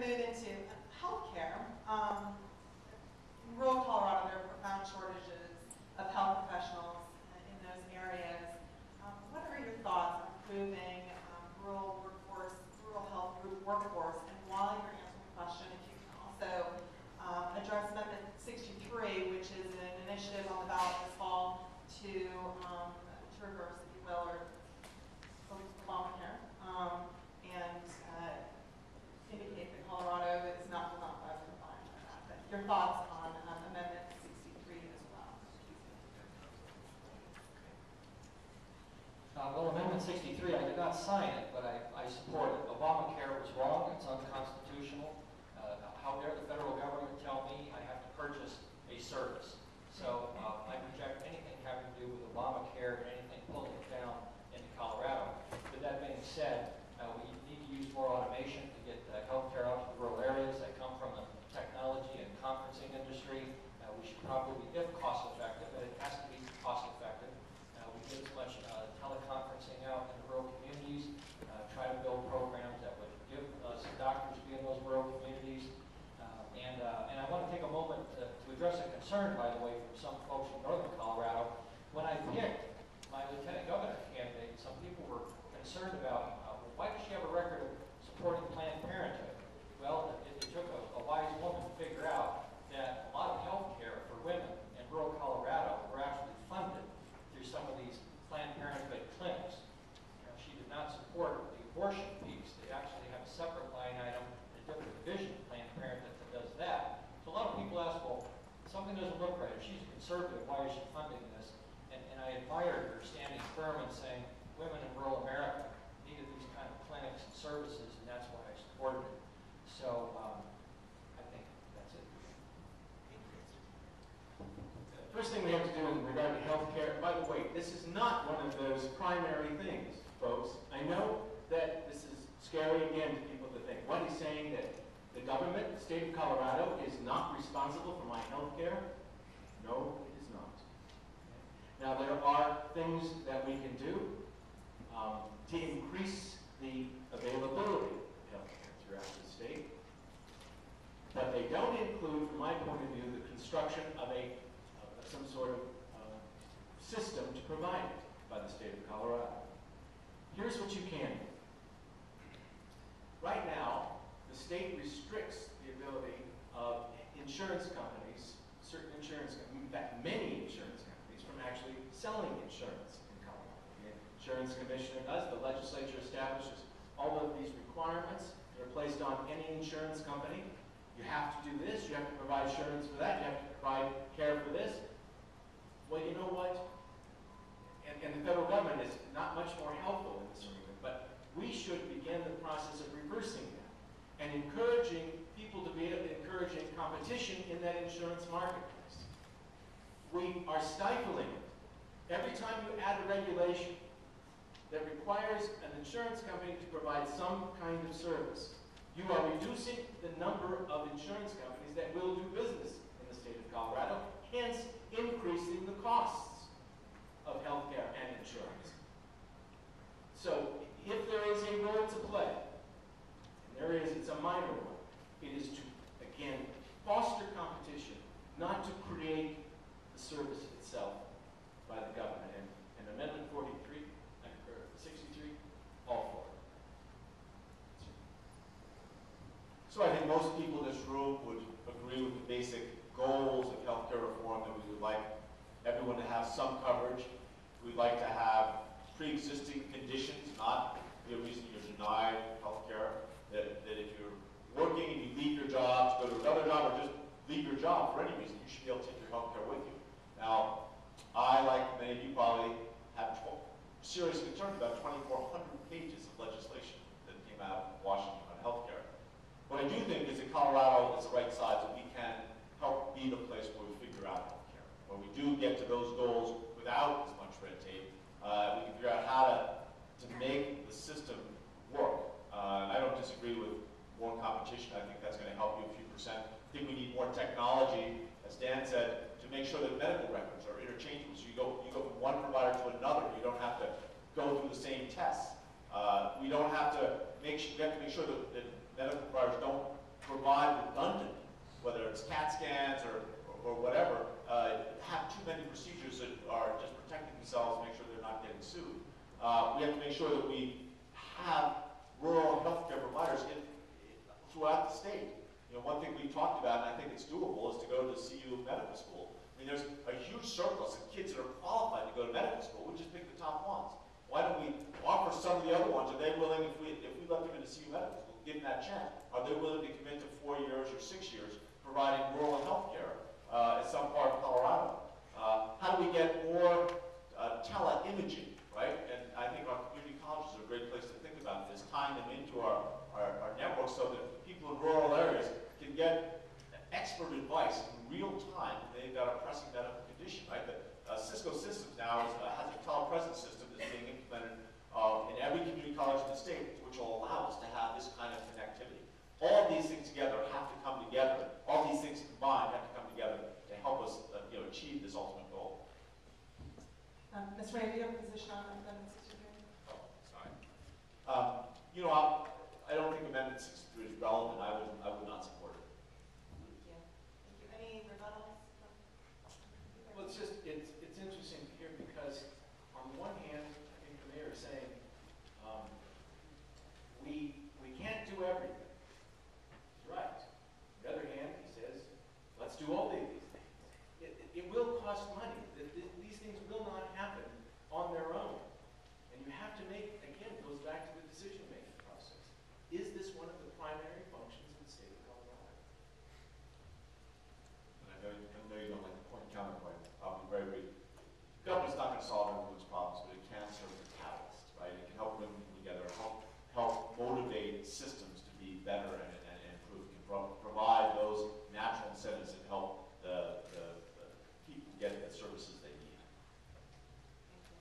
move into healthcare. In rural Colorado, there are profound shortages of health professionals in those areas. What are your thoughts on improving rural workforce, rural health group workforce? And while you're answering the question, if you can also address Amendment 63, which is an initiative on the ballot this fall to reverse, if you will, or Obamacare, and indicate that Colorado is not defined by that. But your thoughts on Amendment 63 as well. Well, Amendment 63, I did not sign it, but I support it. Obamacare was wrong. It's unconstitutional. How dare the federal government tell me I have to purchase a service? So I reject anything having to do with Obamacare and anything pulling it down into Colorado. With that being said, we need to use more automation to get healthcare out to the rural areas that come from the technology and conferencing industry. We should probably, if cost effective, and it has to be cost effective, we get as much teleconferencing out in the rural communities, try to build programs that would give us doctors be in those rural communities. And I want to take a moment to address a concern, by the way, from some folks from northern Colorado. When I picked my lieutenant governor candidate, some people were concerned about, why does she have a record of supporting Planned Parenthood? Well, it took a wise woman to figure out that a lot of health care for women in rural Colorado were actually funded through some of these Planned Parenthood clinics. She did not support the abortion piece. They actually have a separate line item, a different division of Planned Parenthood that does that. So a lot of people ask, well, something doesn't look right. If she's a conservative, why is she funding this? And I admired her standing firm and saying women in rural America needed these kind of clinics and services, and that's why I supported it. So I think that's it. First thing we have to do in regard to health care, by the way, this is not one of those primary things, folks. I know that this is scary again to people to think. What, he's saying that the government, the state of Colorado, is not responsible for my health care? No, it is not. Now, there are things that we can do to increase the availability of health care throughout the state, but they don't include, from my point of view, the construction of some sort of system to provide it by the state of Colorado. Here's what you can do. Right now, the state restricts the ability of insurance companies, certain insurance companies, in fact, many insurance companies, from actually selling insurance in Colorado. The Insurance Commissioner does. The legislature establishes all of these requirements that are placed on any insurance company. You have to do this. You have to provide insurance for that. You have to provide care for this. Well, you know what? And the federal government is not much more helpful in this arena, but we should begin the process of reversing that and encouraging people to be encouraging competition in that insurance marketplace. We are stifling it. Every time you add a regulation that requires an insurance company to provide some kind of service, you are reducing the number of insurance companies that will do business in the state of Colorado, hence increasing the costs of healthcare and insurance. So if there is a role to play, and there is, it's a minor one, it is to, again, foster competition, not to create the service itself by the government. And Amendment 43, or 63, all for it. So I think most people in this room would agree with the basic goals of healthcare reform, that we would like everyone to have some coverage. We'd like to have pre-existing conditions not be a reason you're denied healthcare. That if you're working and you leave your job to go to another job, or just leave your job for any reason, you should be able to take your healthcare with you. Now, I, like many of you, probably have serious concerns about 2,400 pages of legislation that came out of Washington on healthcare. What I do think is that Colorado is the right size, that we can help be the place where we figure out healthcare, where we do get to those goals without as much red tape. We can figure out how to make the system work. I don't disagree with more competition. I think that's going to help you a few percent. I think we need more technology, as Dan said, to make sure that medical records are interchangeable. So you go from one provider to another. You don't have to go through the same tests. We don't have to we have to make sure that medical providers don't provide redundant, whether it's CAT scans or whatever, have too many procedures that are just protecting themselves, make sure they're not getting sued. We have to make sure that we have rural healthcare providers throughout the state. You know, one thing we talked about, and I think it's doable, is to go to CU medical school. I mean, there's a huge surplus of kids that are qualified to go to medical school. We just pick the top ones. Why don't we offer some of the other ones? Are they willing, if we let them into CU medical school, give them that chance, are they willing to commit to 4 years or 6 years providing rural healthcare in some part of Colorado? How do we get more tele-imaging, right? And I think our community colleges are a great place to think about this, tying them into our network so that people in rural areas can get expert advice in real time if they've got a pressing medical condition, right? The Cisco Systems now has a telepresence system that's being implemented in every community college in the state, which will allow us to have this kind of connectivity. All of these things together have to come together. All these things combined have to come together to help us achieve this ultimate goal. Ms. Ray, do you have a position on Amendment 63? Oh, sorry. I don't think Amendment 63 is relevant.